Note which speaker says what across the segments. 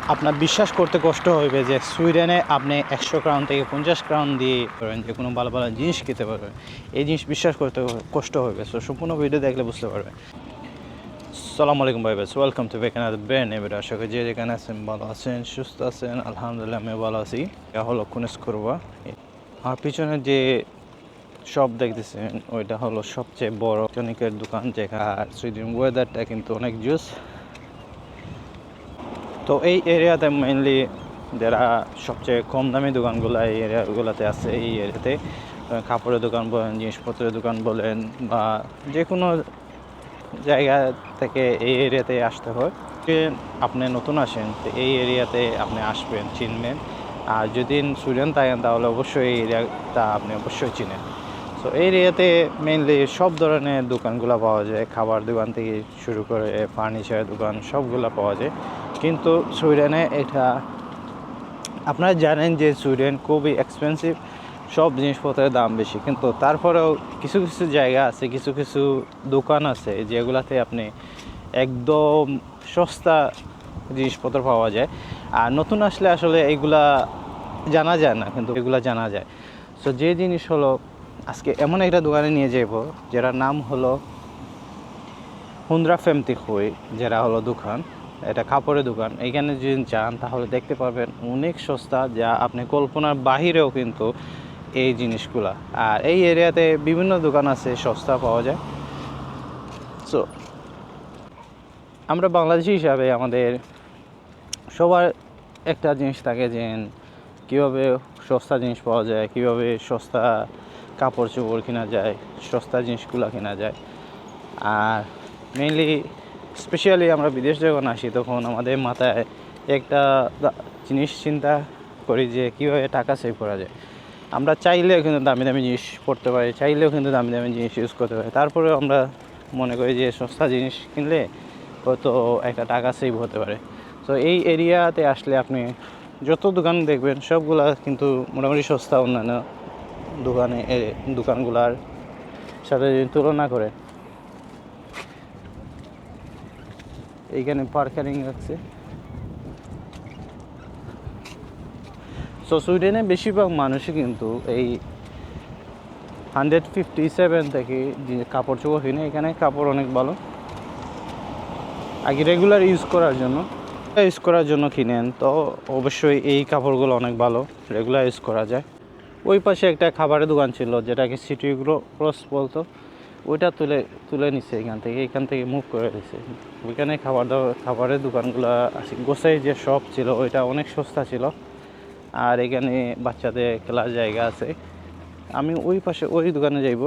Speaker 1: আপনার বিশ্বাস করতে কষ্ট হইবে যে সুইডেনে আপনি 100 ক্রাউন থেকে 50 ক্রাউন দিয়ে পারেন যে কোনো ভালো ভালো জিনিস খেতে পারবেন। এই জিনিস বিশ্বাস করতে কষ্ট হইবে। সো সম্পূর্ণ ভিডিও দেখলে বুঝতে পারবেন। আসসালামু আলাইকুম ভাই বেস, welcome to back another brand new video. আশা করি যে যেখানে আছেন ভালো আছেন, সুস্থ আছেন। আলহামদুলিল্লাহ আমি ভালো আছি। এটা হলো কুনেস করবা। আর পিছনে যে শপ দেখতেছেন ওইটা হলো সবচেয়ে বড় ইলেকট্রনিকের দোকান, যেখানে সুইডেন ওয়েদারটা কিন্তু অনেক জুস। তো এই এরিয়াতে মেইনলি যারা সবচেয়ে কম দামি দোকানগুলো এই এরিয়াগুলোতে আছে, এই এরিয়াতে কাপড়ের দোকান বলেন, জিনিসপত্রের দোকান বলেন, বা যে কোনো জায়গা থেকে এই এরিয়াতে আসতে হয়। আপনি নতুন আসেন তো এই এরিয়াতে আপনি আসবেন, চিনবেন। আর যদি সুইডেন থাকেন তাহলে অবশ্যই এই এরিয়াটা আপনি অবশ্যই চিনেন। সো এই এরিয়াতে মেইনলি সব ধরনের দোকানগুলো পাওয়া যায়, খাবার দোকান থেকে শুরু করে ফার্নিচারের দোকান সবগুলো পাওয়া যায়। কিন্তু সুইডেনে এটা আপনারা জানেন যে সুইডেন খুবই এক্সপেন্সিভ, সব জিনিসপত্রের দাম বেশি। কিন্তু তারপরেও কিছু কিছু জায়গা আছে, কিছু কিছু দোকান আছে যেগুলাতে আপনি একদম সস্তা জিনিসপত্র পাওয়া যায়। আর নতুন আসলে আসলে এইগুলা জানা যায় না, কিন্তু এগুলা জানা যায়। সো যে জিনিস হলো আজকে এমন একটা দোকানে নিয়ে যাব যেটার নাম হলো 150 যেটা হলো দোকান, এটা কাপড়ের দোকান। এইখানে যদি যান তাহলে দেখতে পাবেন অনেক সস্তা, যা আপনি কল্পনার বাহিরেও কিন্তু এই জিনিসগুলা। আর এই এরিয়াতে বিভিন্ন দোকান আছে, সস্তা পাওয়া যায়। সো আমরা বাংলাদেশি হিসাবে আমাদের সবার একটা জিনিস থাকে যে কীভাবে সস্তা জিনিস পাওয়া যায়, কীভাবে সস্তা কাপড় চোপড় কেনা যায়, সস্তা জিনিসগুলো কেনা যায়। আর মেইনলি স্পেশালি আমরা বিদেশ যখন আসি তখন আমাদের মাথায় একটা জিনিস চিন্তা করি যে কীভাবে টাকা সেভ করা যায়। আমরা চাইলেও কিন্তু দামি দামি জিনিস পড়তে পারি, চাইলেও কিন্তু দামি দামি জিনিস ইউজ করতে পারি। তারপরেও আমরা মনে করি যে সস্তা জিনিস কিনলে হয়তো একটা টাকা সেভ হতে পারে। তো এই এরিয়াতে আসলে আপনি যত দোকান দেখবেন সবগুলা কিন্তু মোটামুটি সস্তা অন্যান্য দোকানগুলার সাথে যদি তুলনা করে। এইখানে পার্কিং আছে। সো সুইডেনে বেশিরভাগ মানুষই কিন্তু এই 157 থেকে যে কাপড় চোপড় কিনে। এখানে কাপড় অনেক ভালো, আগে রেগুলার ইউজ করার জন্য কিনেন তো অবশ্যই এই কাপড়গুলো অনেক ভালো, রেগুলার ইউজ করা যায়। ওই পাশে একটা খাবারের দোকান ছিল যেটাকে সিটি ক্রস বলতো, ওইটা তুলে নিছে এখান থেকে মুভ করে দিছে। ওইখানে খাবারের দোকানগুলো আছে। গোসাই যে শপ ছিল ওইটা অনেক সস্তা ছিল। আর এখানে বাচ্চাদের খেলার জায়গা আছে। আমি ওই পাশে ওই দোকানে যাইব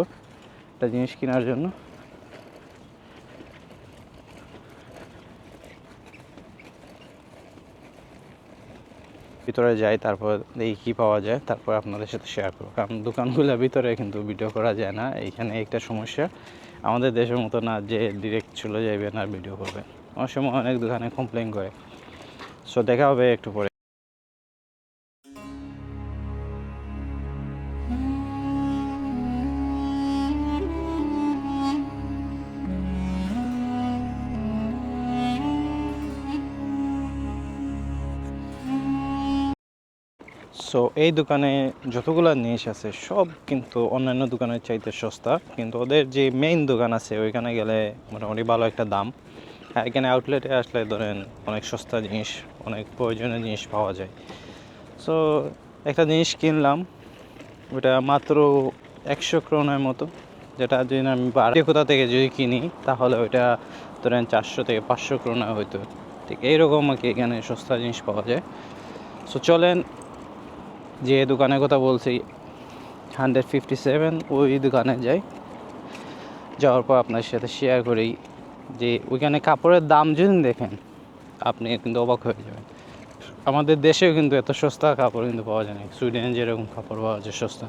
Speaker 1: একটা জিনিস কেনার জন্য। ভিতরে যাই, তারপর দেখি কী পাওয়া যায়, তারপর আপনাদের সাথে শেয়ার করবো। কারণ দোকানগুলোর ভিতরে কিন্তু ভিডিও করা যায় না, এইখানে একটা সমস্যা। আমাদের দেশের মতো না যে ডিরেক্ট চলে যাবেন আর ভিডিও করবেন। অনেক সময় অনেক দোকানে কমপ্লেন করে। সো দেখা হবে একটু পরে। সো এই দোকানে যতগুলো জিনিস আছে সব কিন্তু অন্যান্য দোকানের চাইতে সস্তা, কিন্তু ওদের যে মেইন দোকান আছে ওইখানে গেলে মোটামুটি ভালো একটা দাম। আর এখানে আউটলেটে আসলে ধরেন অনেক সস্তা জিনিস, অনেক প্রয়োজনীয় জিনিস পাওয়া যায়। সো একটা জিনিস কিনলাম, ওটা মাত্র 100 ক্রোনের মতো, যেটা যদি আমি বাইরে কোথা থেকে যদি কিনি তাহলে ওইটা ধরেন 400 থেকে 500 ক্রোনা হইতো। ঠিক এইরকম আর কি এখানে সস্তা জিনিস পাওয়া যায়। সো চলেন যে দোকানের কথা বলছি 157 ওই দোকানে যাই। যাওয়ার পর আপনার সাথে শেয়ার করি যে ওইখানে কাপড়ের দাম যদি দেখেন আপনি কিন্তু অবাক হয়ে যাবেন। আমাদের দেশেও কিন্তু এত সস্তা কাপড় কিন্তু পাওয়া যায় না, সুইডেনে যেরকম কাপড় পাওয়া যায় সস্তা।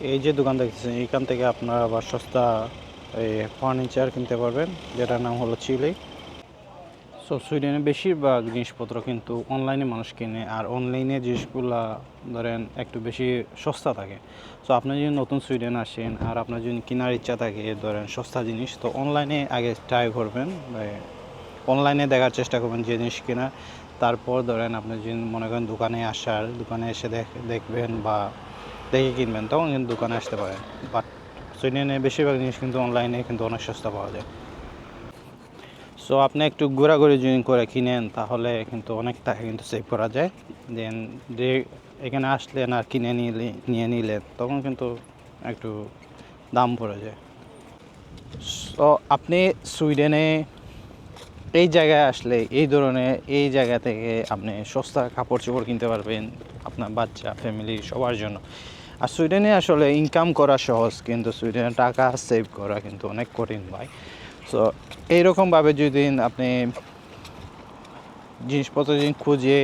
Speaker 1: এই যে দোকান দেখতেছেন এইখান থেকে আপনারা আবার সস্তা এই ফার্নিচার কিনতে পারবেন, যেটার নাম হলো চিলি। সো সুইডেনে বেশিরভাগ জিনিসপত্র কিন্তু অনলাইনে মানুষ কিনে, আর অনলাইনে জিনিসগুলা ধরেন একটু বেশি সস্তা থাকে। সো আপনি যদি নতুন সুইডেন আসেন আর আপনার যদি কেনার ইচ্ছা থাকে ধরেন সস্তা জিনিস, তো অনলাইনে আগে ট্রাই করবেন, অনলাইনে দেখার চেষ্টা করবেন যে জিনিস কেনা। তারপর ধরেন আপনি যদি মনে করেন দোকানে এসে দেখবেন বা দেখে কিনবেন, তখন কিন্তু দোকানে আসতে পারেন। বাট সুইডেনে বেশিরভাগ জিনিস কিন্তু অনলাইনে কিন্তু অনেক সস্তা পাওয়া যায়। সো আপনি একটু ঘোরাঘুরি যদি করে কিনেন তাহলে কিন্তু অনেক টাকা কিন্তু সেভ করা যায়। দেন যে এখানে আসলেন আর নিয়ে নিলেন তখন কিন্তু একটু দাম পড়ে যায়। সো আপনি সুইডেনে এই জায়গায় আসলে এই জায়গা থেকে আপনি সস্তা কাপড় চোপড় কিনতে পারবেন আপনার বাচ্চা ফ্যামিলি সবার জন্য। আর সুইডেনে আসলে ইনকাম করা সহজ, কিন্তু সুইডেনে টাকা সেভ করা কিন্তু অনেক কঠিন ভাই। সো এইরকমভাবে যদি আপনি জিনিসপত্র যদি খুঁজে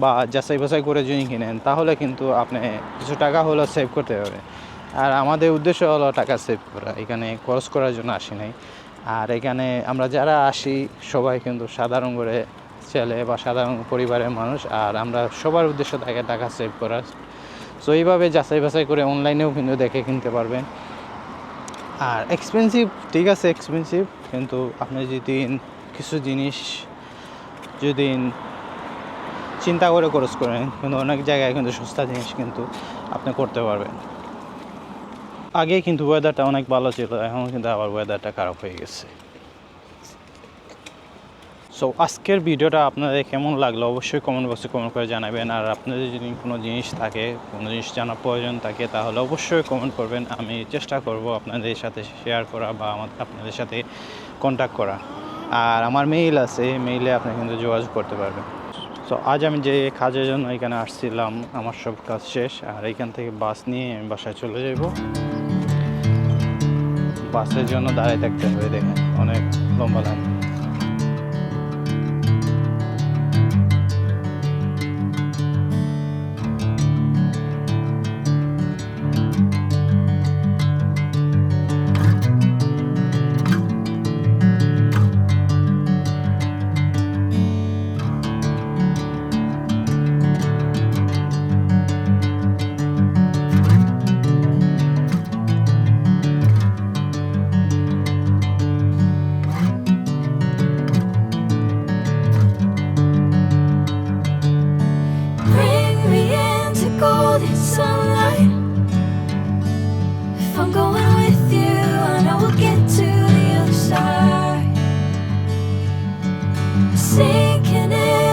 Speaker 1: বা যাচাই বাছাই করে যদি কিনেন তাহলে কিন্তু আপনি কিছু টাকা হলেও সেভ করতে পারবেন। আর আমাদের উদ্দেশ্য হলো টাকা সেভ করা, এখানে খরচ করার জন্য আসি নাই। আর এখানে আমরা যারা আসি সবাই কিন্তু সাধারণ করে ছেলে বা সাধারণ পরিবারের মানুষ, আর আমরা সবার উদ্দেশ্য থাকে টাকা সেভ করা। সো এইভাবে যাচাই বাছাই করে অনলাইনেও কিন্তু দেখে কিনতে পারবেন। আর এক্সপেন্সিভ, ঠিক আছে এক্সপেন্সিভ, কিন্তু আপনি যদি কিছু জিনিস যদি চিন্তা করে খরচ করেন কিন্তু অনেক জায়গায় কিন্তু সস্তা জিনিস কিন্তু আপনি করতে পারবেন। আগে কিন্তু ওয়েদারটা অনেক ভালো ছিল, এখন কিন্তু আবার ওয়েদারটা খারাপ হয়ে গেছে। সো আজকের ভিডিওটা আপনাদের কেমন লাগলো অবশ্যই কমেন্ট বক্সে কমেন্ট করে জানাবেন। আর আপনাদের যদি কোনো জিনিস থাকে, কোনো জিনিস জানার প্রয়োজন থাকে তাহলে অবশ্যই কমেন্ট করবেন। আমি চেষ্টা করব আপনাদের সাথে শেয়ার করা বা আপনাদের সাথে কন্ট্যাক্ট করা। আর আমার মেইল আছে, মেইলে আপনি কিন্তু যোগাযোগ করতে পারবেন। সো আজ আমি যে কাজের জন্য এখানে আসছিলাম আমার সব কাজ শেষ, আর এখান থেকে বাস নিয়ে আমি বাসায় চলে যাব। বাসের জন্য দাঁড়ায় থাকতে হবে, দেখেন অনেক লম্বা line.
Speaker 2: Bring me into golden sunlight. If I'm going with you, I know we'll get to the other side. Sinking in